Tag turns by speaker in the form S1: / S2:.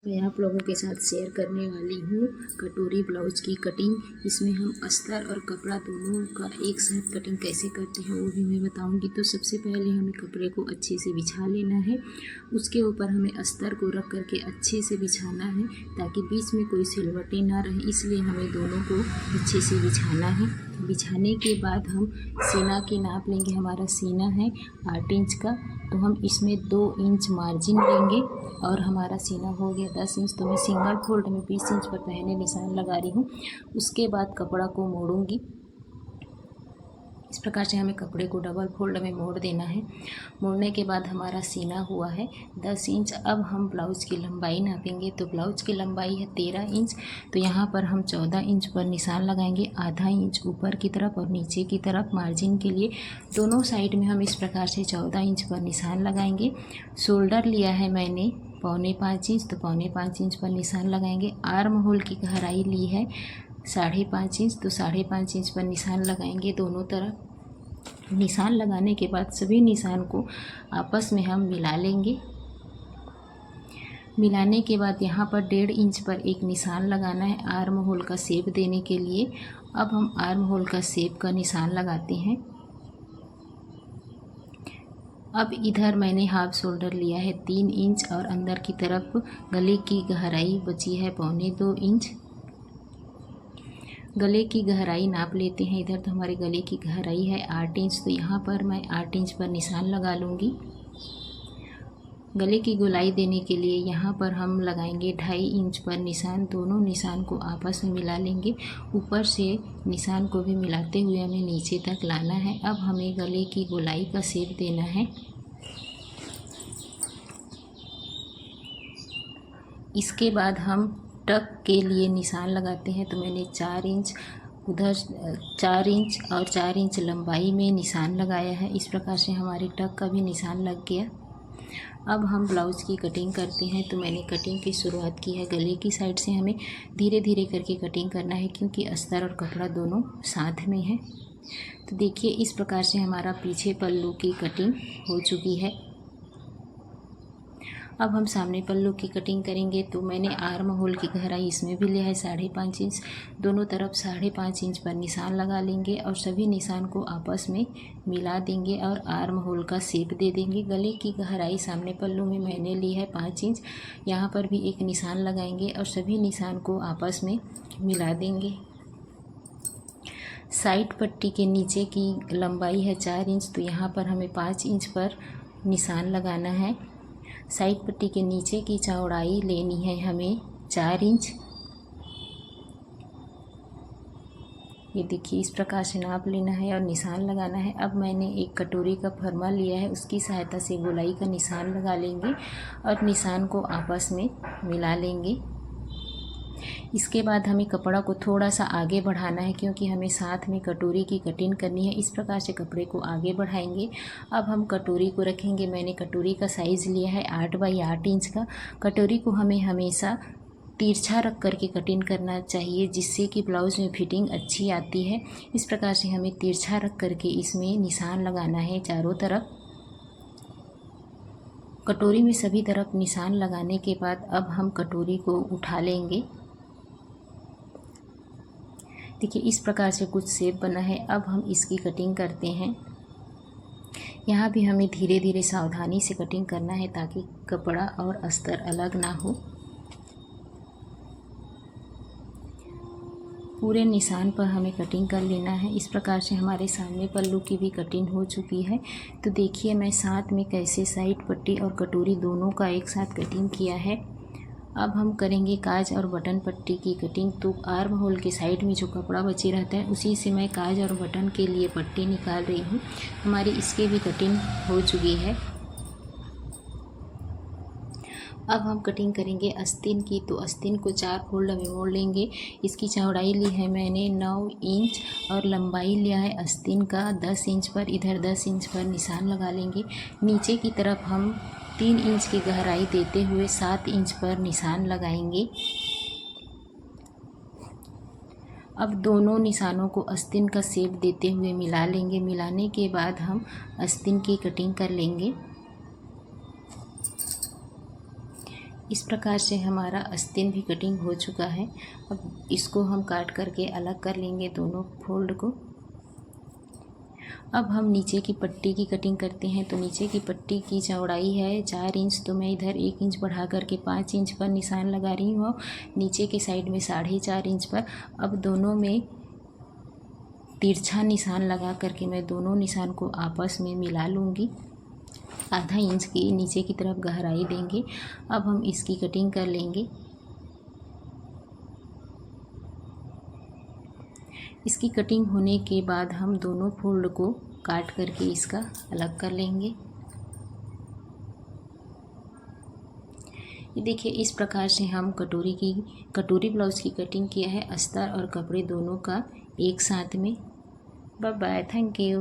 S1: मैं आप लोगों के साथ शेयर करने वाली हूँ कटोरी ब्लाउज की कटिंग। इसमें हम अस्तर और कपड़ा दोनों का एक साथ कटिंग कैसे करते हैं वो भी मैं बताऊँगी। तो सबसे पहले हमें कपड़े को अच्छे से बिछा लेना है, उसके ऊपर हमें अस्तर को रख करके अच्छे से बिछाना है ताकि बीच में कोई सिलवटें ना रहे, इसलिए हमें दोनों को अच्छे से बिछाना है। बिछाने के बाद हम सीना की नाप लेंगे। हमारा सीना है 8 इंच का, तो हम इसमें 2 इंच मार्जिन लेंगे और हमारा सीना हो गया 10 इंच। तो मैं सिंगल फोल्ड में 20 इंच पर पहले निशान लगा रही हूँ। उसके बाद कपड़ा को मोड़ूंगी। इस प्रकार से हमें कपड़े को डबल फोल्ड में मोड़ देना है। मोड़ने के बाद हमारा सीना हुआ है 10 इंच। अब हम ब्लाउज़ की लंबाई नापेंगे। तो ब्लाउज़ की लंबाई है 13 इंच, तो यहाँ पर हम 14 इंच पर निशान लगाएंगे। आधा इंच ऊपर की तरफ और नीचे की तरफ मार्जिन के लिए दोनों साइड में हम इस प्रकार से 14 इंच पर निशान लगाएंगे। शोल्डर लिया है मैंने 4.25 इंच, तो 4.25 इंच पर निशान लगाएंगे। आर्म होल की गहराई ली है 5.5 इंच, तो 5.5 इंच पर निशान लगाएंगे दोनों तरफ। निशान लगाने के बाद सभी निशान को आपस में हम मिला लेंगे। मिलाने के बाद यहाँ पर 1.5 इंच पर एक निशान लगाना है आर्म होल का शेप देने के लिए। अब हम आर्म होल का शेप का निशान लगाते हैं। अब इधर मैंने हाफ शोल्डर लिया है 3 इंच और अंदर की तरफ गले की गहराई बची है 2.25 इंच। गले की गहराई नाप लेते हैं। इधर तो हमारे गले की गहराई है 8 इंच, तो यहाँ पर मैं 8 इंच पर निशान लगा लूँगी। गले की गोलाई देने के लिए यहाँ पर हम लगाएंगे 2.5 इंच पर निशान। दोनों निशान को आपस में मिला लेंगे। ऊपर से निशान को भी मिलाते हुए हमें नीचे तक लाना है। अब हमें गले की गोलाई का शेप देना है। इसके बाद हम टक के लिए निशान लगाते हैं। तो मैंने 4 इंच उधर 4 इंच और 4 इंच लंबाई में निशान लगाया है। इस प्रकार से हमारे टक का भी निशान लग गया। अब हम ब्लाउज़ की कटिंग करते हैं। तो मैंने कटिंग की शुरुआत की है गले की साइड से। हमें धीरे धीरे करके कटिंग करना है क्योंकि अस्तर और कपड़ा दोनों साथ में है। तो देखिए इस प्रकार से हमारा पीछे पल्लू की कटिंग हो चुकी है। अब हम सामने पल्लू की कटिंग करेंगे। तो मैंने आर्म होल की गहराई इसमें भी लिया है 5.5 इंच। दोनों तरफ 5.5 इंच पर निशान लगा लेंगे और सभी निशान को आपस में मिला देंगे और आर्म होल का शेप दे देंगे। गले की गहराई सामने पल्लू में मैंने ली है 5 इंच। यहाँ पर भी एक निशान लगाएंगे और सभी निशान को आपस में मिला देंगे। साइड पट्टी के नीचे की लंबाई है 4 इंच, तो यहाँ पर हमें 5 इंच पर निशान लगाना है। साइड पट्टी के नीचे की चौड़ाई लेनी है हमें 4 इंच। ये देखिए इस प्रकार से नाप लेना है और निशान लगाना है। अब मैंने एक कटोरी का फरमा लिया है, उसकी सहायता से गोलाई का निशान लगा लेंगे और निशान को आपस में मिला लेंगे। इसके बाद हमें कपड़ा को थोड़ा सा आगे बढ़ाना है क्योंकि हमें साथ में कटोरी की कटिंग करनी है। इस प्रकार से कपड़े को आगे बढ़ाएंगे। अब हम कटोरी को रखेंगे। मैंने कटोरी का साइज़ लिया है 8 बाई 8 इंच का। कटोरी को हमें हमेशा तिरछा रख करके कटिंग करना चाहिए जिससे कि ब्लाउज़ में फिटिंग अच्छी आती है। इस प्रकार से हमें तिरछा रख करके इसमें निशान लगाना है चारों तरफ। कटोरी में सभी तरफ निशान लगाने के बाद अब हम कटोरी को उठा लेंगे। देखिए इस प्रकार से कुछ शेप बना है। अब हम इसकी कटिंग करते हैं। यहाँ भी हमें धीरे धीरे सावधानी से कटिंग करना है ताकि कपड़ा और अस्तर अलग ना हो। पूरे निशान पर हमें कटिंग कर लेना है। इस प्रकार से हमारे सामने पल्लू की भी कटिंग हो चुकी है। तो देखिए मैं साथ में कैसे साइड पट्टी और कटोरी दोनों का एक साथ कटिंग किया है। अब हम करेंगे काज और बटन पट्टी की कटिंग। तो आर्म होल के साइड में जो कपड़ा बचे रहता है उसी से मैं काज और बटन के लिए पट्टी निकाल रही हूँ। हमारी इसकी भी कटिंग हो चुकी है। अब हम कटिंग करेंगे आस्तीन की। तो आस्तीन को 4 फोल्ड में मोड़ लेंगे। इसकी चौड़ाई ली है मैंने 9 इंच और लंबाई लिया है आस्तीन का 10 इंच पर। इधर 10 इंच पर निशान लगा लेंगे। नीचे की तरफ हम 3 इंच की गहराई देते हुए 7 इंच पर निशान लगाएंगे। अब दोनों निशानों को आस्तीन का शेप देते हुए मिला लेंगे। मिलाने के बाद हम आस्तीन की कटिंग कर लेंगे। इस प्रकार से हमारा आस्तीन भी कटिंग हो चुका है। अब इसको हम काट करके अलग कर लेंगे दोनों फोल्ड को। अब हम नीचे की पट्टी की कटिंग करते हैं। तो नीचे की पट्टी की चौड़ाई है 4 इंच, तो मैं इधर 1 इंच बढ़ा करके 5 इंच पर निशान लगा रही हूँ। नीचे के साइड में 4.5 इंच पर। अब दोनों में तिरछा निशान लगा करके मैं दोनों निशान को आपस में मिला लूँगी। आधा इंच की नीचे की तरफ गहराई देंगे। अब हम इसकी कटिंग कर लेंगे। इसकी कटिंग होने के बाद हम दोनों फोल्ड को काट करके इसका अलग कर लेंगे। ये देखिए, इस प्रकार से हम कटोरी ब्लाउज की कटिंग किया है, अस्तर और कपड़े दोनों का एक साथ में। Bye bye, thank you.